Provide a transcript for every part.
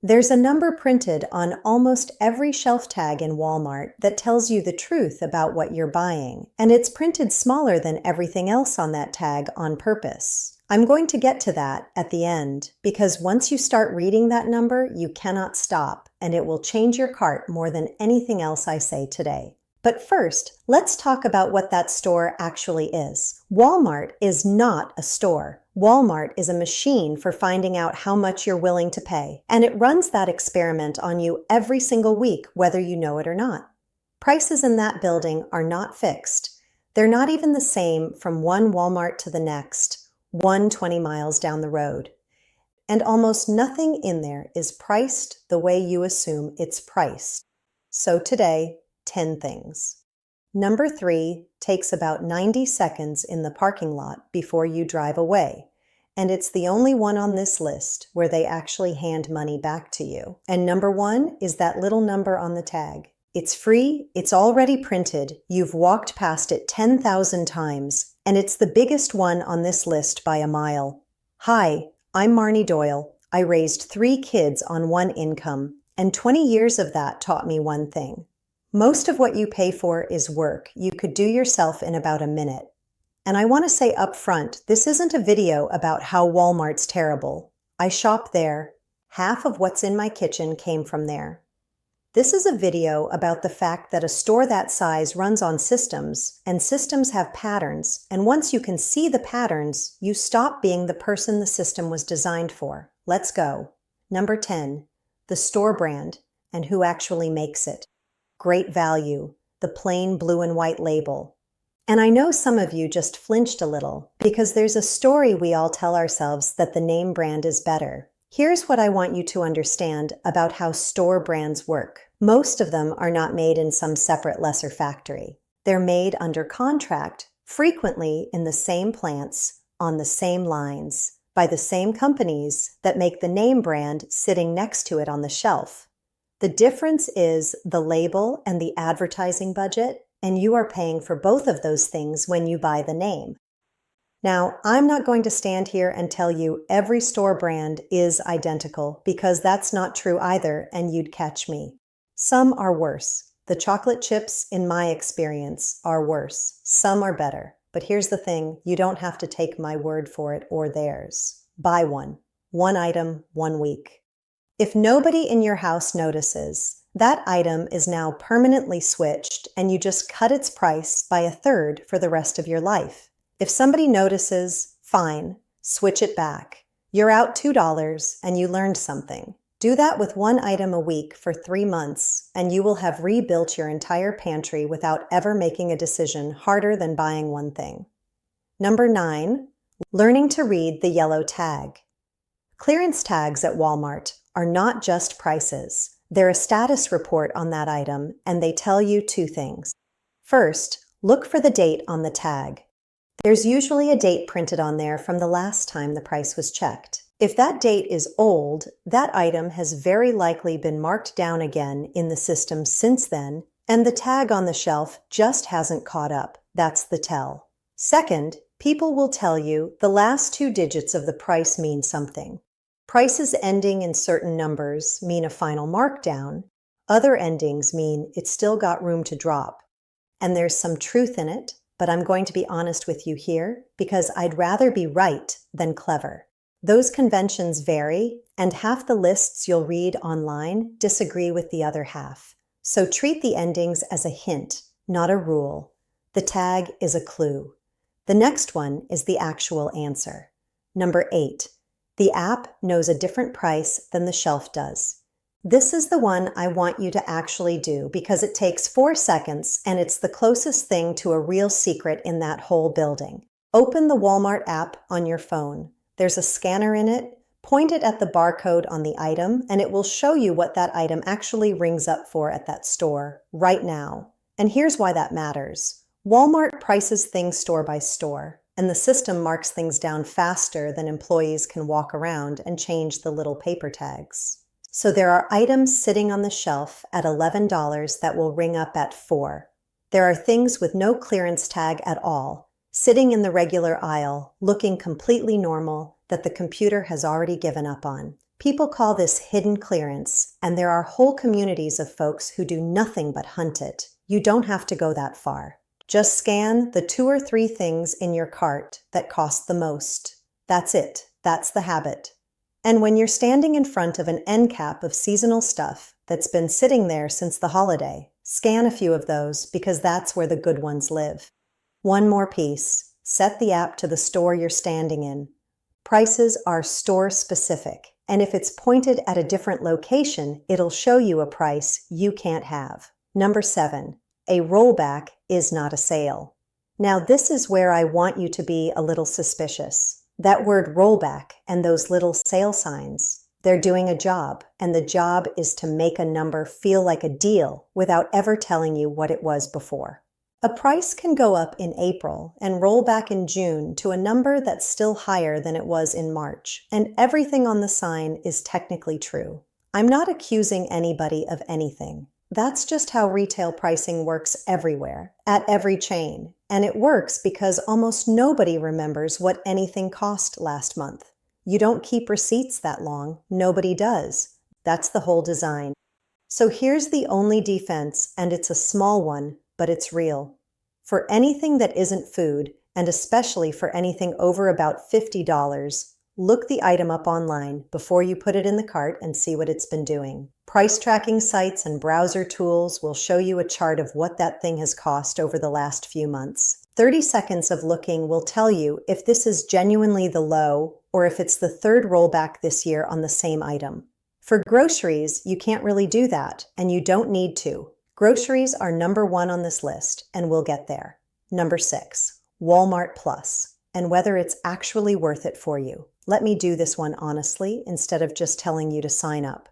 There's a number printed on almost every shelf tag in Walmart that tells you the truth about what you're buying, and it's printed smaller than everything else on that tag on purpose. I'm going to get to that at the end, because once you start reading that number, you cannot stop, and it will change your cart more than anything else I say today. But first, let's talk about what that store actually is. Walmart is not a store. Walmart is a machine for finding out how much you're willing to pay, and it runs that experiment on you every single week, whether you know it or not. Prices in that building are not fixed. They're not even the same from one Walmart to the next, 20 miles down the road. And almost nothing in there is priced the way you assume it's priced. So today, 10 things. Number 3 takes about 90 seconds in the parking lot before you drive away. And it's the only one on this list where they actually hand money back to you. And number 1 is that little number on the tag. It's free, it's already printed, you've walked past it 10,000 times, and it's the biggest one on this list by a mile. Hi, I'm Marnie Doyle. I raised 3 kids on one income, and 20 years of that taught me one thing. Most of what you pay for is work you could do yourself in about a minute. And I want to say up front, this isn't a video about how Walmart's terrible. I shop there. Half of what's in my kitchen came from there. This is a video about the fact that a store that size runs on systems, and systems have patterns, and once you can see the patterns, you stop being the person the system was designed for. Let's go. Number 10, the store brand and who actually makes it. Great value, the plain blue and white label. And I know some of you just flinched a little because there's a story we all tell ourselves that the name brand is better. Here's what I want you to understand about how store brands work. Most of them are not made in some separate lesser factory. They're made under contract, frequently in the same plants, on the same lines, by the same companies that make the name brand sitting next to it on the shelf. The difference is the label and the advertising budget, and you are paying for both of those things when you buy the name. Now, I'm not going to stand here and tell you every store brand is identical, because that's not true either, and you'd catch me. Some are worse. The chocolate chips, in my experience, are worse. Some are better. But here's the thing, you don't have to take my word for it or theirs. Buy one. One item, 1 week. If nobody in your house notices, that item is now permanently switched and you just cut its price by a third for the rest of your life. If somebody notices, fine, switch it back. You're out $2 and you learned something. Do that with one item a week for 3 months and you will have rebuilt your entire pantry without ever making a decision harder than buying one thing. Number 9, learning to read the yellow tag. Clearance tags at Walmart are not just prices. They're a status report on that item, and they tell you 2 things. First, look for the date on the tag. There's usually a date printed on there from the last time the price was checked. If that date is old, that item has very likely been marked down again in the system since then, and the tag on the shelf just hasn't caught up. That's the tell. Second, people will tell you the last 2 digits of the price mean something. Prices ending in certain numbers mean a final markdown. Other endings mean it's still got room to drop. And there's some truth in it, but I'm going to be honest with you here because I'd rather be right than clever. Those conventions vary, and half the lists you'll read online disagree with the other half. So treat the endings as a hint, not a rule. The tag is a clue. The next one is the actual answer. Number 8. The app knows a different price than the shelf does. This is the one I want you to actually do because it takes 4 seconds and it's the closest thing to a real secret in that whole building. Open the Walmart app on your phone. There's a scanner in it. Point it at the barcode on the item and it will show you what that item actually rings up for at that store right now. And here's why that matters. Walmart prices things store by store, and the system marks things down faster than employees can walk around and change the little paper tags. So there are items sitting on the shelf at $11 that will ring up at $4. There are things with no clearance tag at all, sitting in the regular aisle, looking completely normal, that the computer has already given up on. People call this hidden clearance, and there are whole communities of folks who do nothing but hunt it. You don't have to go that far. Just scan the 2 or 3 things in your cart that cost the most. That's it. That's the habit. And when you're standing in front of an end cap of seasonal stuff that's been sitting there since the holiday, scan a few of those because that's where the good ones live. One more piece. Set the app to the store you're standing in. Prices are store specific, and if it's pointed at a different location, it'll show you a price you can't have. Number 7. A rollback is not a sale. Now this is where I want you to be a little suspicious. That word rollback and those little sale signs, they're doing a job, and the job is to make a number feel like a deal without ever telling you what it was before. A price can go up in April and roll back in June to a number that's still higher than it was in March, and everything on the sign is technically true. I'm not accusing anybody of anything. That's just how retail pricing works everywhere, at every chain, and it works because almost nobody remembers what anything cost last month. You don't keep receipts that long. Nobody does. That's the whole design. So here's the only defense, and it's a small one, but it's real. For anything that isn't food, and especially for anything over about $50, look the item up online before you put it in the cart and see what it's been doing. Price tracking sites and browser tools will show you a chart of what that thing has cost over the last few months. 30 seconds of looking will tell you if this is genuinely the low or if it's the 3rd rollback this year on the same item. For groceries, you can't really do that, and you don't need to. Groceries are number 1 on this list, and we'll get there. Number 6, Walmart Plus, and whether it's actually worth it for you. Let me do this one honestly instead of just telling you to sign up.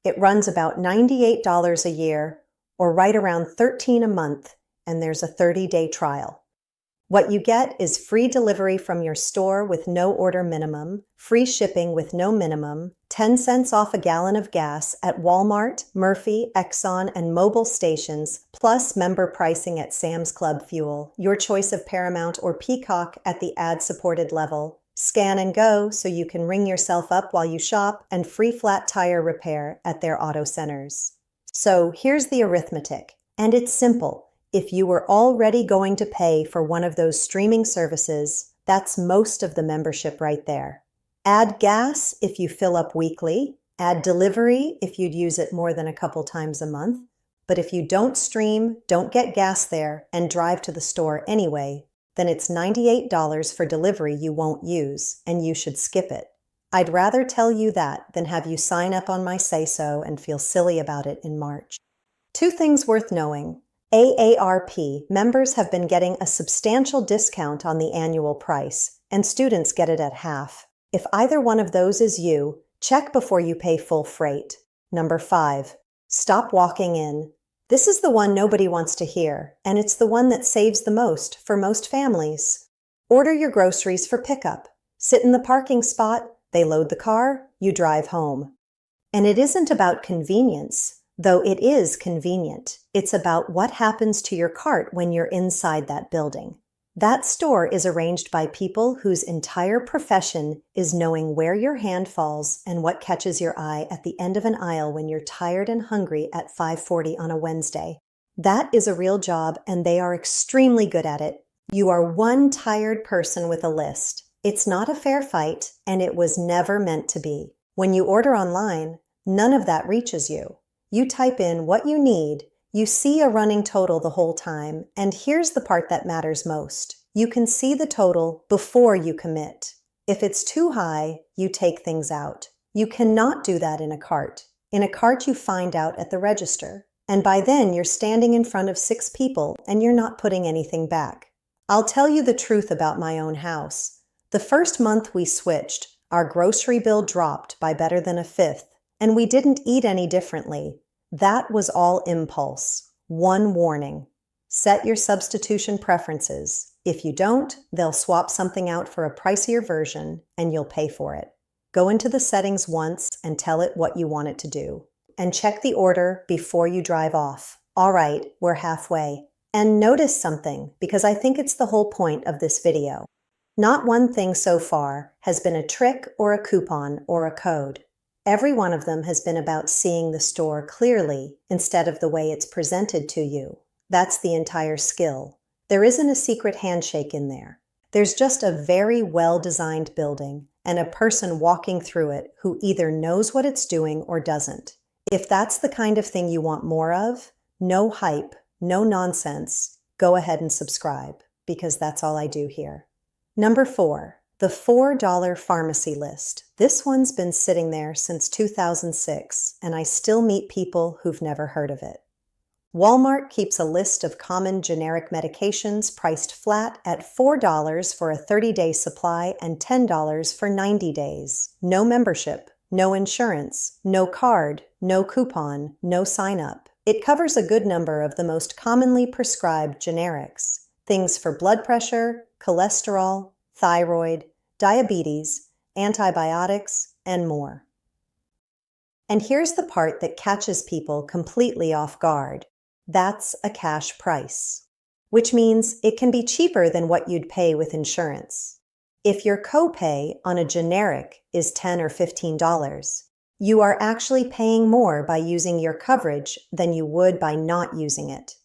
It runs about $98 a year, or right around $13 a month, and there's a 30-day trial. What you get is free delivery from your store with no order minimum, free shipping with no minimum, 10 cents off a gallon of gas at Walmart, Murphy, Exxon, and Mobil stations, plus member pricing at Sam's Club Fuel, your choice of Paramount or Peacock at the ad-supported level. Scan and go so you can ring yourself up while you shop, and free flat tire repair at their auto centers. So here's the arithmetic, and it's simple. If you were already going to pay for one of those streaming services, that's most of the membership right there. Add gas if you fill up weekly, add delivery if you'd use it more than a couple times a month, but if you don't stream, don't get gas there, and drive to the store anyway, then it's $98 for delivery you won't use, and you should skip it. I'd rather tell you that than have you sign up on my say-so and feel silly about it in March. 2 things worth knowing. AARP members have been getting a substantial discount on the annual price, and students get it at half. If either one of those is you, check before you pay full freight. Number 5, stop walking in. This is the one nobody wants to hear, and it's the one that saves the most for most families. Order your groceries for pickup. Sit in the parking spot, they load the car, you drive home. And it isn't about convenience. Though it is convenient, it's about what happens to your cart when you're inside that building. That store is arranged by people whose entire profession is knowing where your hand falls and what catches your eye at the end of an aisle when you're tired and hungry at 5:40 on a Wednesday. That is a real job, and they are extremely good at it. You are one tired person with a list. It's not a fair fight, and it was never meant to be. When you order online, none of that reaches you. You type in what you need, you see a running total the whole time, and here's the part that matters most. You can see the total before you commit. If it's too high, you take things out. You cannot do that in a cart. In a cart, you find out at the register, and by then you're standing in front of 6 people and you're not putting anything back. I'll tell you the truth about my own house. The first month we switched, our grocery bill dropped by better than a fifth. And we didn't eat any differently. That was all impulse. One warning. Set your substitution preferences. If you don't, they'll swap something out for a pricier version, and you'll pay for it. Go into the settings once and tell it what you want it to do. And check the order before you drive off. All right, we're halfway. And notice something, because I think it's the whole point of this video. Not one thing so far has been a trick or a coupon or a code. Every one of them has been about seeing the store clearly instead of the way it's presented to you. That's the entire skill. There isn't a secret handshake in there. There's just a very well-designed building and a person walking through it who either knows what it's doing or doesn't. If that's the kind of thing you want more of, no hype, no nonsense, go ahead and subscribe, because that's all I do here. Number 4, the $4 pharmacy list. This one's been sitting there since 2006, and I still meet people who've never heard of it. Walmart keeps a list of common generic medications priced flat at $4 for a 30-day supply and $10 for 90 days. No membership, no insurance, no card, no coupon, no sign-up. It covers a good number of the most commonly prescribed generics. Things for blood pressure, cholesterol, thyroid, diabetes, antibiotics, and more. And here's the part that catches people completely off guard. That's a cash price, which means it can be cheaper than what you'd pay with insurance. If your copay on a generic is $10 or $15, you are actually paying more by using your coverage than you would by not using it.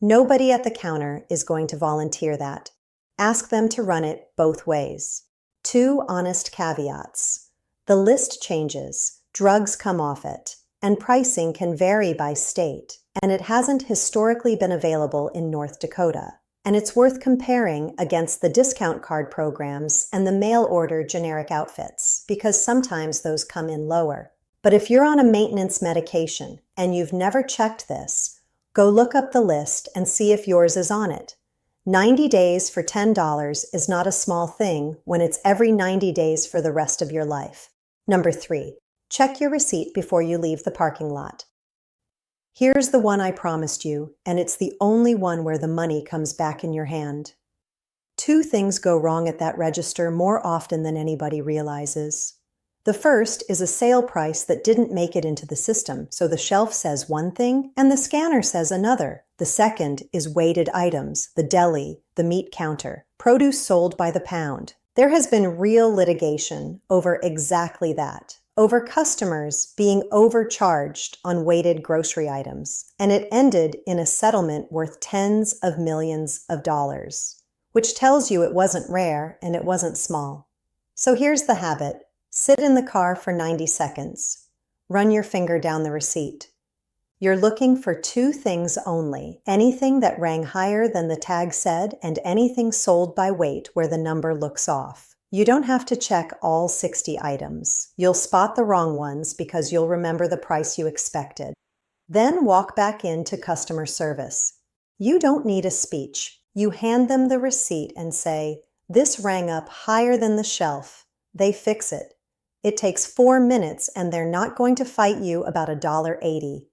Nobody at the counter is going to volunteer that. Ask them to run it both ways. 2 honest caveats. The list changes, drugs come off it, and pricing can vary by state, and it hasn't historically been available in North Dakota. And it's worth comparing against the discount card programs and the mail-order generic outfits, because sometimes those come in lower. But if you're on a maintenance medication and you've never checked this, go look up the list and see if yours is on it. 90 days for $10 is not a small thing when it's every 90 days for the rest of your life. Number 3, check your receipt before you leave the parking lot. Here's the one I promised you, and it's the only one where the money comes back in your hand. 2 things go wrong at that register more often than anybody realizes. The first is a sale price that didn't make it into the system, so the shelf says one thing and the scanner says another. The second is weighted items, the deli, the meat counter, produce sold by the pound. There has been real litigation over exactly that, over customers being overcharged on weighted grocery items, and it ended in a settlement worth tens of millions of dollars, which tells you it wasn't rare and it wasn't small. So here's the habit. Sit in the car for 90 seconds. Run your finger down the receipt. You're looking for 2 things only: anything that rang higher than the tag said and anything sold by weight where the number looks off. You don't have to check all 60 items. You'll spot the wrong ones because you'll remember the price you expected. Then walk back into customer service. You don't need a speech. You hand them the receipt and say, "This rang up higher than the shelf." They fix it. It takes 4 minutes and they're not going to fight you about $1.80.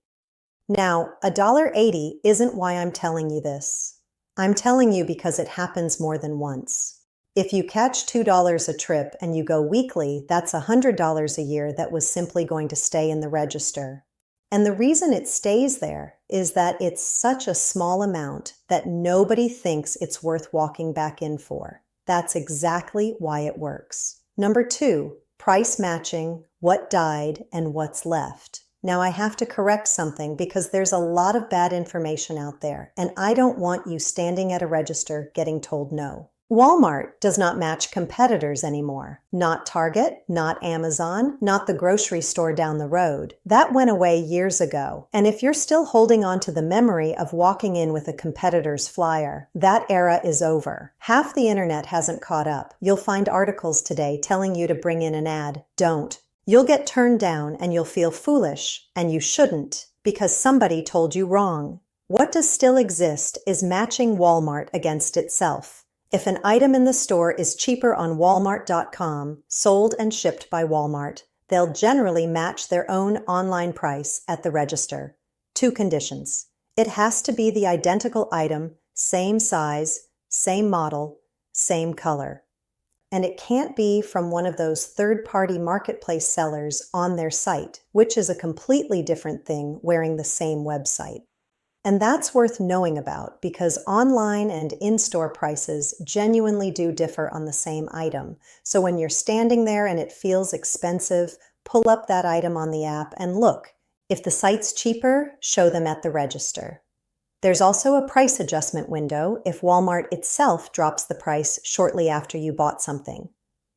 Now, $1.80 isn't why I'm telling you this. I'm telling you because it happens more than once. If you catch $2 a trip and you go weekly, that's $100 a year that was simply going to stay in the register. And the reason it stays there is that it's such a small amount that nobody thinks it's worth walking back in for. That's exactly why it works. Number 2, price matching, what died and what's left. Now I have to correct something because there's a lot of bad information out there, and I don't want you standing at a register getting told no. Walmart does not match competitors anymore. Not Target, not Amazon, not the grocery store down the road. That went away years ago. And if you're still holding on to the memory of walking in with a competitor's flyer, that era is over. Half the internet hasn't caught up. You'll find articles today telling you to bring in an ad. Don't. You'll get turned down and you'll feel foolish, and you shouldn't, because somebody told you wrong. What does still exist is matching Walmart against itself. If an item in the store is cheaper on Walmart.com, sold and shipped by Walmart, they'll generally match their own online price at the register. 2 conditions. It has to be the identical item, same size, same model, same color. And it can't be from one of those third-party marketplace sellers on their site, which is a completely different thing wearing the same website. And that's worth knowing about because online and in-store prices genuinely do differ on the same item. So when you're standing there and it feels expensive, pull up that item on the app and look. If the site's cheaper, show them at the register. There's also a price adjustment window if Walmart itself drops the price shortly after you bought something.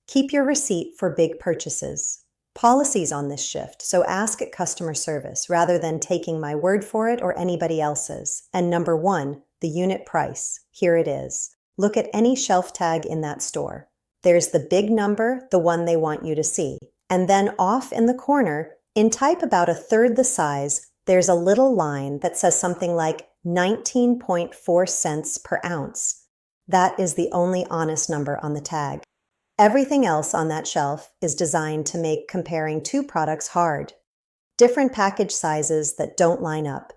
Keep your receipt for big purchases. Policies on this shift, so ask at customer service rather than taking my word for it or anybody else's. And number 1, the unit price. Here it is. Look at any shelf tag in that store. There's the big number, the one they want you to see. And then off in the corner, in type about a third the size, there's a little line that says something like 19.4 cents per ounce. That is the only honest number on the tag. Everything else on that shelf is designed to make comparing two products hard. Different package sizes that don't line up.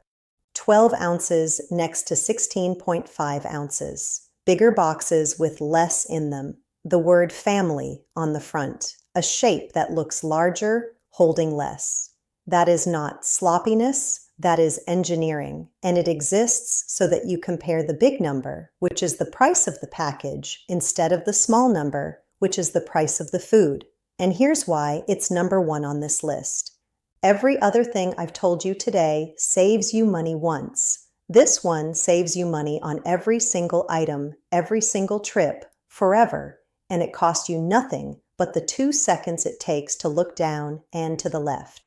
12 ounces next to 16.5 ounces. Bigger boxes with less in them. The word family on the front. A shape that looks larger, holding less. That is not sloppiness, that is engineering, and it exists so that you compare the big number, which is the price of the package, instead of the small number, which is the price of the food. And here's why it's number 1 on this list. Every other thing I've told you today saves you money once. This one saves you money on every single item, every single trip, forever, and it costs you nothing but the 2 seconds it takes to look down and to the left.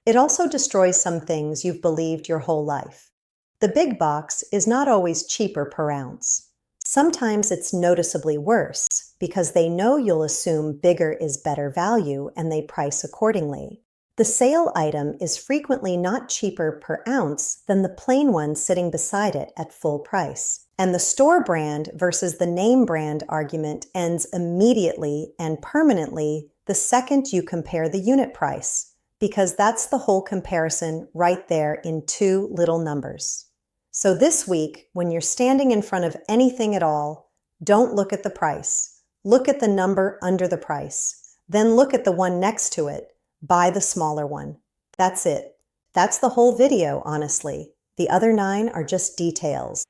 It also destroys some things you've believed your whole life. The big box is not always cheaper per ounce. Sometimes it's noticeably worse because they know you'll assume bigger is better value and they price accordingly. The sale item is frequently not cheaper per ounce than the plain one sitting beside it at full price. And the store brand versus the name brand argument ends immediately and permanently the second you compare the unit price, because that's the whole comparison right there in 2 little numbers. So this week, when you're standing in front of anything at all, don't look at the price. Look at the number under the price. Then look at the one next to it. Buy the smaller one. That's it. That's the whole video, honestly. The other 9 are just details.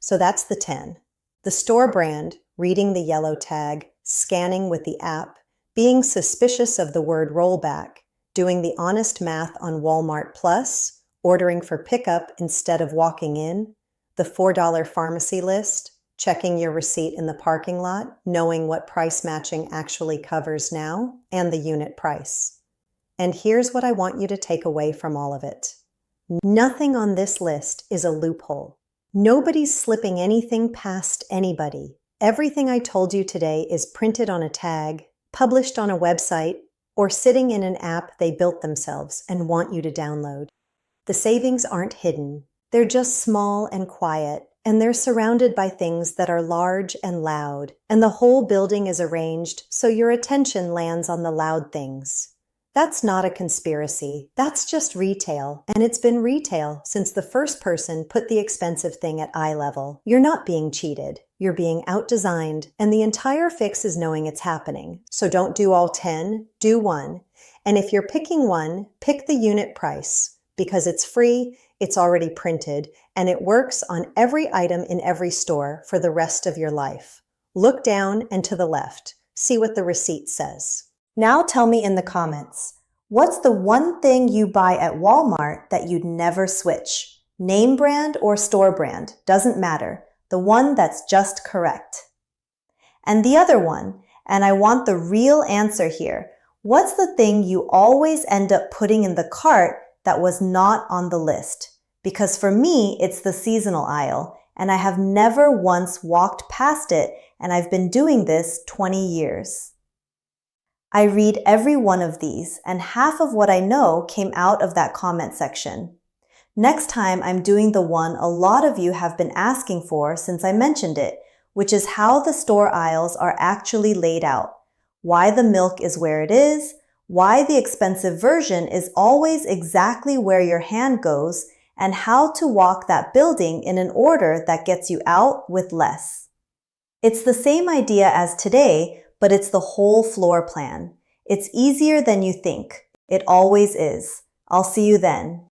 So that's the 10. The store brand, reading the yellow tag, scanning with the app, being suspicious of the word rollback, doing the honest math on Walmart Plus, ordering for pickup instead of walking in, the $4 pharmacy list, checking your receipt in the parking lot, knowing what price matching actually covers now, and the unit price. And here's what I want you to take away from all of it. Nothing on this list is a loophole. Nobody's slipping anything past anybody. Everything I told you today is printed on a tag, published on a website, or sitting in an app they built themselves and want you to download. The savings aren't hidden. They're just small and quiet, and they're surrounded by things that are large and loud, and the whole building is arranged so your attention lands on the loud things. That's not a conspiracy. That's just retail, and it's been retail since the first person put the expensive thing at eye level. You're not being cheated. You're being outdesigned, and the entire fix is knowing it's happening. So don't do all 10, do 1. And if you're picking one, pick the unit price, because it's free, it's already printed, and it works on every item in every store for the rest of your life. Look down and to the left. See what the receipt says. Now tell me in the comments, what's the one thing you buy at Walmart that you'd never switch? Name brand or store brand, doesn't matter. The one that's just correct. And the other one, and I want the real answer here, what's the thing you always end up putting in the cart that was not on the list? Because for me, it's the seasonal aisle, and I have never once walked past it, and I've been doing this 20 years. I read every one of these, and half of what I know came out of that comment section. Next time, I'm doing the one a lot of you have been asking for since I mentioned it, which is how the store aisles are actually laid out, why the milk is where it is, why the expensive version is always exactly where your hand goes, and how to walk that building in an order that gets you out with less. It's the same idea as today, but it's the whole floor plan. It's easier than you think. It always is. I'll see you then.